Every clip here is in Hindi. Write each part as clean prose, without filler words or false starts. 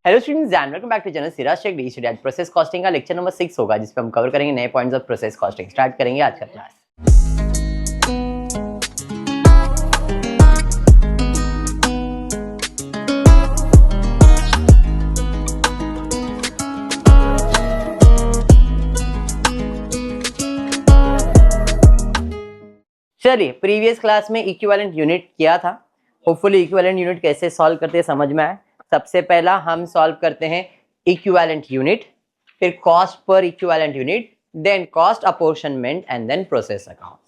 Hello students and welcome back to channel Siraj Shaikh D study. आज प्रोसेस कॉस्टिंग का लेक्चर नंबर 6 होगा, जिसपे हम कवर करेंगे नए points of process costing. Start करेंगे आज का क्लास। चलिए, प्रीवियस क्लास में इक्विवेलेंट यूनिट किया था। होपफुली इक्विवेलेंट यूनिट कैसे सॉल्व करते हैं समझ में आए। सबसे पहला हम सॉल्व करते हैं इक्विवेलेंट यूनिट, फिर कॉस्ट पर equivalent unit, then cost apportionment and then process account.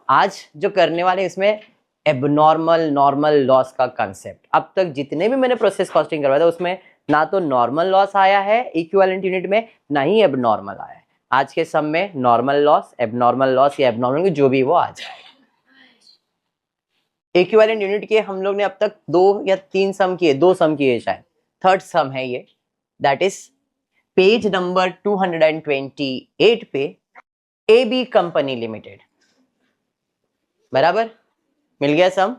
आज जो करने वाले इसमें एबनॉर्मल नॉर्मल लॉस का कंसेप्ट। अब तक जितने भी मैंने प्रोसेस कॉस्टिंग करवाया था उसमें ना तो नॉर्मल लॉस आया है इक्विवेलेंट यूनिट में, ना ही एबनॉर्मल आया है। आज के सम में नॉर्मल लॉस या एबनॉर्मल जो भी वो आ जाए। इक्विवेलेंट यूनिट के हम लोग ने अब तक 2 या 3 सम किए, 2 सम किए शायद। थर्ड सम है ये, दैट इज पेज नंबर 228 पे AB कंपनी लिमिटेड। बराबर, मिल गया सम।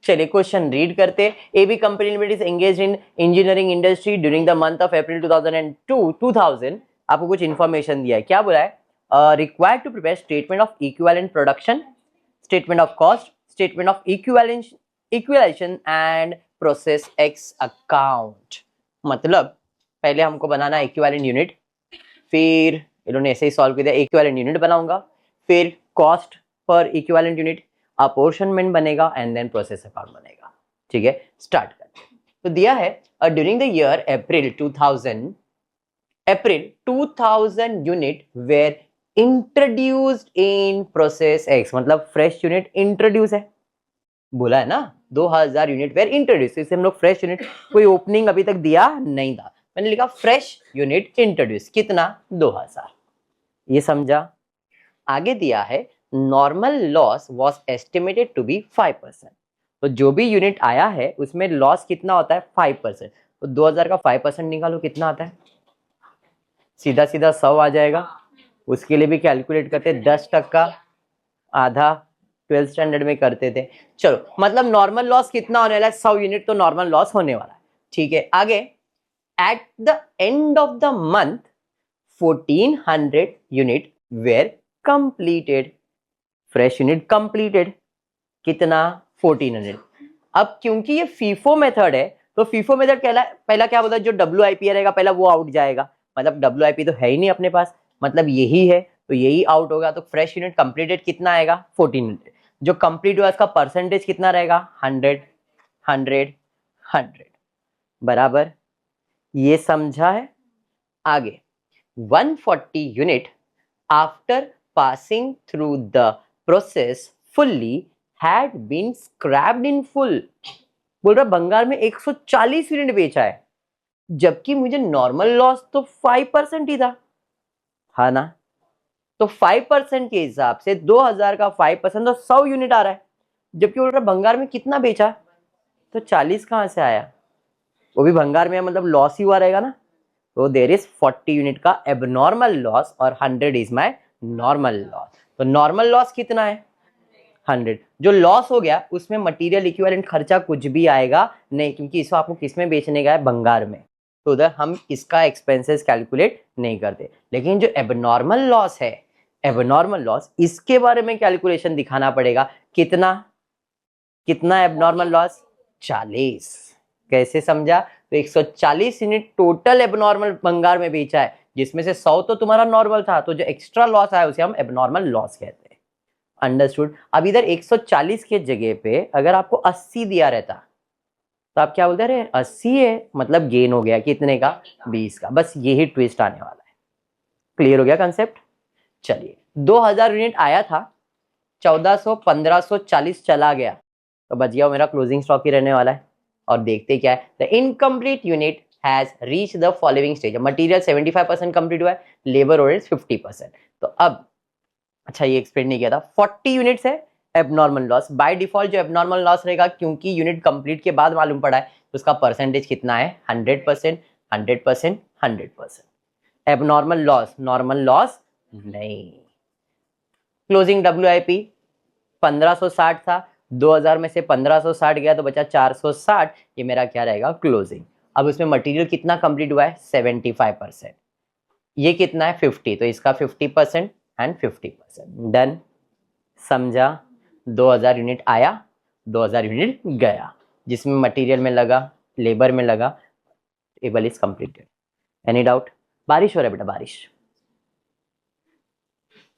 चलिए क्वेश्चन रीड करते। AB company limited is engaged in engineering industry during the month of April 2002। आपको कुछ इंफॉर्मेशन दिया है। क्या बोला है? Required to prepare statement of equivalent production, statement of cost, statement of equalization and process X account. मतलब पहले हमको बनाना इक्विवेलेंट यूनिट, फिर इन्होंने ऐसे ही सॉल्व कर दिया। इक्विवेलेंट यूनिट बनाऊंगा, फिर कॉस्ट पर इक्विवेलेंट यूनिट, अपोर्शनमेंट बनेगा एंड देन प्रोसेस अकाउंट बनेगा। ठीक है, स्टार्ट करते हैं। तो दिया है during the year April 2000 unit were introduced in process X. मतलब फ्रेश यूनिट इंट्रोड्यूस है, बोला है ना 2000 यूनिट वेयर इंट्रोड्यूस। इसे हम लोग फ्रेश यूनिट, कोई ओपनिंग अभी तक दिया नहीं था, मैंने लिखा फ्रेश यूनिट इंट्रोड्यूस। कितना? 2000। ये समझा। आगे दिया है normal loss was estimated to be 5%। तो जो भी यूनिट आया है उसमें लॉस कितना होता है? 5%। तो 2000 का 5% निकालो, कितना आता है? सीधा सीधा 100 आ जाएगा। उसके लिए भी कैलकुलेट करते, 10% आधा 12th स्टैंडर्ड में करते थे। चलो, मतलब नॉर्मल लॉस कितना होने वाला है? 100 यूनिट तो नॉर्मल लॉस होने वाला है। ठीक है, आगे at the end of the month 1400 unit were completed. Fresh unit completed कितना? 1400। अब क्योंकि ये फीफो मेथड है तो फीफो मेथड पहला क्या बोलता है? जो WIP रहेगा पहला वो आउट जाएगा। मतलब WIP तो है ही नहीं अपने पास, मतलब यही है तो यही आउट होगा। तो फ्रेश यूनिट कंप्लीटेड कितना आएगा? 1400। जो कंप्लीट हुआ इसका परसेंटेज कितना रहेगा? 100 100 100। बराबर, ये समझा है। आगे 140 unit after passing through the process fully had been scrapped in full. बोल रहा बंगाल में 140 यूनिट बेचा है, जबकि मुझे नॉर्मल लॉस तो 5% ही था, है ना? तो 5% के हिसाब से 2000 का 5% तो 100 यूनिट आ रहा है, जबकि बोल रहा भंगार में कितना बेचा? तो 40 कहां से आया? वो भी भंगार में, मतलब लॉस ही हुआ रहेगा ना। तो देयर इज 40 यूनिट का एबनॉर्मल लॉस और 100 इज माय नॉर्मल लॉस। तो नॉर्मल लॉस कितना है? 100। जो लॉस हो गया उसमें मटेरियल इक्विवेलेंट खर्चा कुछ भी आएगा नहीं, क्योंकि इसको आपको किस में बेचने का है? भंगार में। तो उधर हम इसका एक्सपेंसेस कैलकुलेट नहीं करते। लेकिन जो एबनॉर्मल लॉस है, एबनॉर्मल लॉस, इसके बारे में कैलकुलेशन दिखाना पड़ेगा। कितना एबनॉर्मल लॉस? 40। कैसे समझा? तो 140 यूनिट टोटल एबनॉर्मल भंगार में बेचा है, जिसमें से 100 तो तुम्हारा नॉर्मल था। तो जो एक्स्ट्रा लॉस आया उसे हम एबनॉर्मल लॉस कहते हैं। अंडरस्टूड। अब इधर 140 के जगह पे अगर आपको 80 दिया रहता तो आप क्या बोलते? अरे 80 है, मतलब गेन हो गया कितने का? 20 का। बस यही ट्विस्ट आने वाला है। क्लियर हो गया कंसेप्ट? चलिए, 2000 यूनिट आया था, 1400 1540 चला गया, तो बच गया मेरा क्लोजिंग स्टॉक ही रहने वाला है। और देखते क्या है, the incomplete unit has reach the following stage. Material 75% complete हुआ है, लेबर ओवरहेड 50%। तो अब अच्छा, ये एक्सप्लेन नहीं किया था। 40 यूनिट्स है एबनॉर्मल लॉस। बाय डिफॉल्ट जो एबनॉर्मल लॉस रहेगा, क्योंकि यूनिट कंप्लीट के बाद मालूम पड़ा है, तो उसका परसेंटेज कितना है? 100%। 100%। एबनॉर्मल लॉस, नॉर्मल लॉस नहीं। क्लोजिंग WIP 1560 था, 2000 में से 1560 गया तो बचा 460। ये मेरा क्या रहेगा? क्लोजिंग। अब उसमें मटेरियल कितना कंप्लीट हुआ है 75%, ये कितना है 50, तो इसका 50% एंड 50%। डन, समझा। 2000 यूनिट आया, 2000 यूनिट गया, जिसमें मटेरियल में लगा, लेबर में लगा, table is completed. Any doubt? बारिश हो रहा है बेटा, बारिश।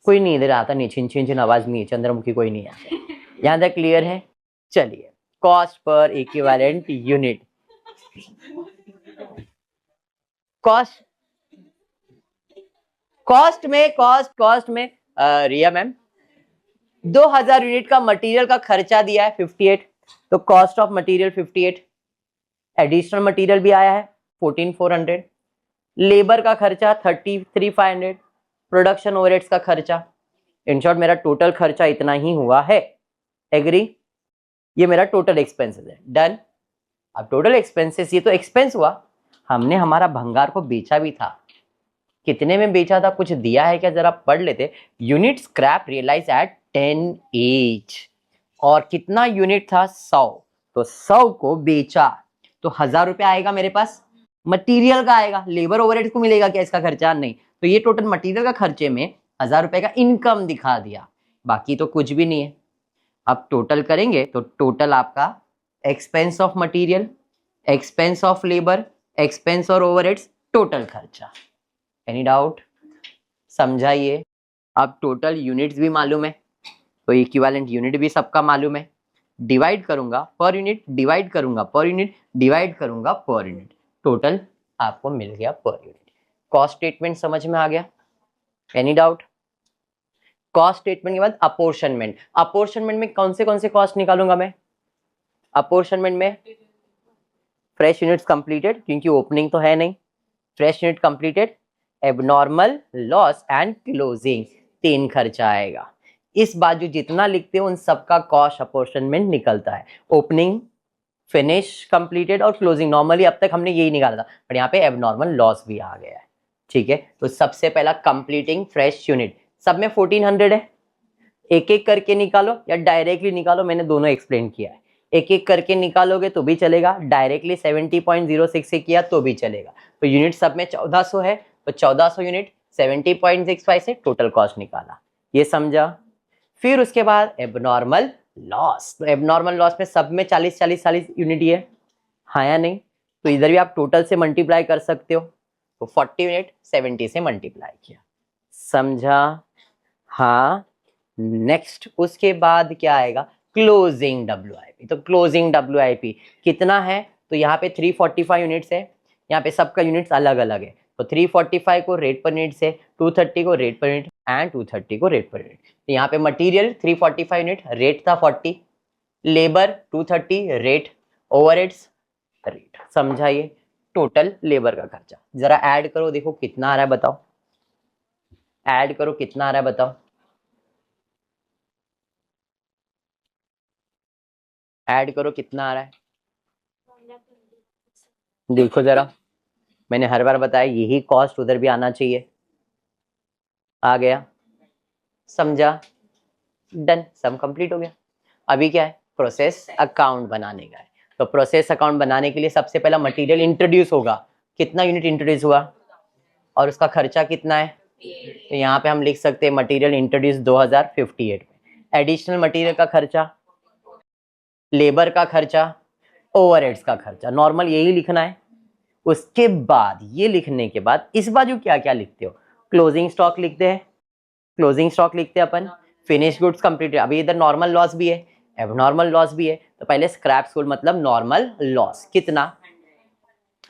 कोई नहीं इधर आता, नहीं छिन छिन छिन आवाज नहीं है, चंद्रमुखी कोई नहीं आता। यहाँ तक क्लियर है? चलिए, कॉस्ट पर इक्विवेलेंट यूनिट। कॉस्ट में रिया मैम 2000 यूनिट का मटेरियल का खर्चा दिया है 58, तो cost of material 58, additional material भी आया है 14400, लेबर का खर्चा 33,500, प्रोडक्शन ओवरहेड्स का खर्चा। इन शॉर्ट मेरा टोटल खर्चा इतना ही हुआ है। एग्री? ये मेरा टोटल एक्सपेंसेस है। डन। अब टोटल एक्सपेंसेस, ये तो एक्सपेंस हुआ, हमने हमारा भंगार को बेचा भी था। कितने में बेचा था, कुछ दिया है क्या, जरा पढ़ लेते। Unit scrap realize at 10 each, और कितना यूनिट था 100, तो 100 को बेचा तो 1000 रुपया आएगा मेरे पास, मटेरियल का आएगा। लेबर ओवरहेड को मिलेगा क्या इसका खर्चा? नहीं। तो ये टोटल मटेरियल का खर्चे में 1000 रुपए का इनकम दिखा दिया, बाकी तो कुछ भी नहीं है। अब टोटल करेंगे तो टोटल आपका expense of material, expense of labour, expense और ओवरहेड्स, टोटल खर्चा। Any doubt? समझाइए। अब टोटल यूनिट्स भी मालूम है, तो इक्विवेलेंट यूनिट भी सबका मालूम है। डिवाइड करूंगा पर यूनिट, डिवाइड करूंगा पर यूनिट, डिवाइड करूंगा पर यूनिट, टोटल आपको मिल गया पर यूनिट। कॉस्ट स्टेटमेंट समझ में आ गया? Any doubt? कॉस्ट स्टेटमेंट के बाद अपोर्शनमेंट। अपोर्शनमेंट में कौन से कॉस्ट निकालूंगा मैं? अपोर्शनमेंट में फ्रेश यूनिट्स कंप्लीटेड, क्योंकि ओपनिंग तो है नहीं, fresh unit completed, abnormal loss and closing, 3 खर्चा आएगा। इस बाजू जितना लिखते हो उन सबका कॉस्ट अपोर्शनमेंट निकलता है। ओपनिंग, फिनिश, कंप्लीटेड और क्लोजिंग, नॉर्मली अब तक हमने यही निकाला था, पर यहाँ पे एबनॉर्मल लॉस भी आ गया है। ठीक है, तो सबसे पहला कंप्लीटिंग फ्रेश यूनिट, सब में 1400 है। एक एक करके निकालो या डायरेक्टली निकालो, मैंने दोनों एक्सप्लेन किया है। एक एक करके निकालोगे तो भी चलेगा, डायरेक्टली 70.06 से किया तो भी चलेगा। तो यूनिट सब में 1400 है, तो 1400 यूनिट 70.65 से टोटल कॉस्ट निकाला, ये समझा। फिर उसके बाद एबनॉर्मल लॉस, तो एबनॉर्मल लॉस में सब में 40 यूनिट ही है, हाँ या नहीं? तो इधर भी आप टोटल से मल्टीप्लाई कर सकते हो, तो 40 यूनिट 70 से मल्टीप्लाई किया, समझा? हाँ। नेक्स्ट उसके बाद क्या आएगा? Closing WIP। तो क्लोजिंग WIP कितना है? तो यहाँ पे 345 यूनिट्स है, यहाँ पे सबका यूनिट्स अलग अलग है, तो 345 को रेट पर यूनिट से, 230 को रेट पर यूनिट एंड 230 को रेट पर यूनिट। तो यहाँ पे मटेरियल 345 यूनिट, रेट था 40, लेबर 230 रेट, ओवरहेड्स रेट, समझाइए। टोटल लेबर का खर्चा जरा ऐड करो, देखो कितना आ रहा है, बताओ। ऐड करो कितना आ रहा है, बताओ। ऐड करो कितना आ रहा है, देखो जरा। मैंने हर बार बताया यही कॉस्ट उधर भी आना चाहिए, आ गया, समझा? डन, सम कंप्लीट हो गया। अभी क्या है? प्रोसेस अकाउंट बनाने का है। तो प्रोसेस अकाउंट बनाने के लिए सबसे पहला मटेरियल इंट्रोड्यूस होगा, कितना यूनिट इंट्रोड्यूस हुआ और उसका खर्चा कितना है? तो यहाँ पे हम लिख सकते हैं मटेरियल इंट्रोड्यूस 2058 में, एडिशनल मटेरियल का खर्चा, लेबर का खर्चा, ओवरहेड्स का खर्चा, नॉर्मल यही लिखना है। उसके बाद ये लिखने के बाद इस बाजू क्या क्या लिखते हो? क्लोजिंग स्टॉक लिखते हैं, क्लोजिंग स्टॉक लिखते हैं अपन, फिनिश गुड्स कंप्लीट। अभी इधर नॉर्मल लॉस भी है, एबनॉर्मल लॉस भी है, तो पहले स्क्रैप सोल्ड मतलब नॉर्मल लॉस कितना,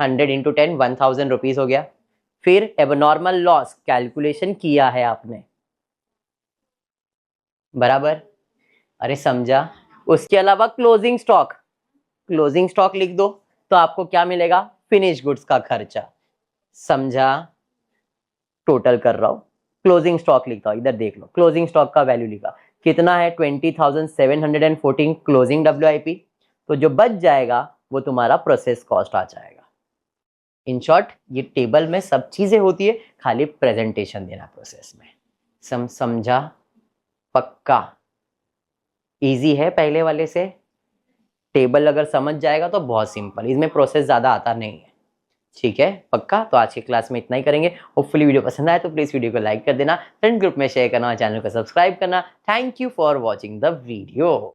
100 इंटू 10 1000 रुपीज हो गया। फिर एबनॉर्मल लॉस कैलकुलेशन किया है आपने, बराबर? अरे समझा। उसके अलावा क्लोजिंग स्टॉक, क्लोजिंग स्टॉक लिख दो तो आपको क्या मिलेगा? फिनिश गुड्स का खर्चा, समझा? टोटल कर रहा हूं, क्लोजिंग स्टॉक लिखता हूं, इधर देख लो, क्लोजिंग स्टॉक का वैल्यू लिखा कितना है 20,714 क्लोजिंग WIP। तो जो बच जाएगा वो तुम्हारा प्रोसेस कॉस्ट आ जाएगा। इन शॉर्ट ये टेबल में सब चीजें होती है, खाली प्रेजेंटेशन देना प्रोसेस में। समझा? पक्का? इजी है पहले वाले से? टेबल अगर समझ जाएगा तो बहुत सिंपल, इसमें प्रोसेस ज्यादा आता नहीं है। ठीक है, पक्का। तो आज की क्लास में इतना ही करेंगे। होपफुली वीडियो पसंद आए तो प्लीज वीडियो को लाइक कर देना, फ्रेंड ग्रुप में शेयर करना, चैनल को सब्सक्राइब करना। Thank you for watching the video.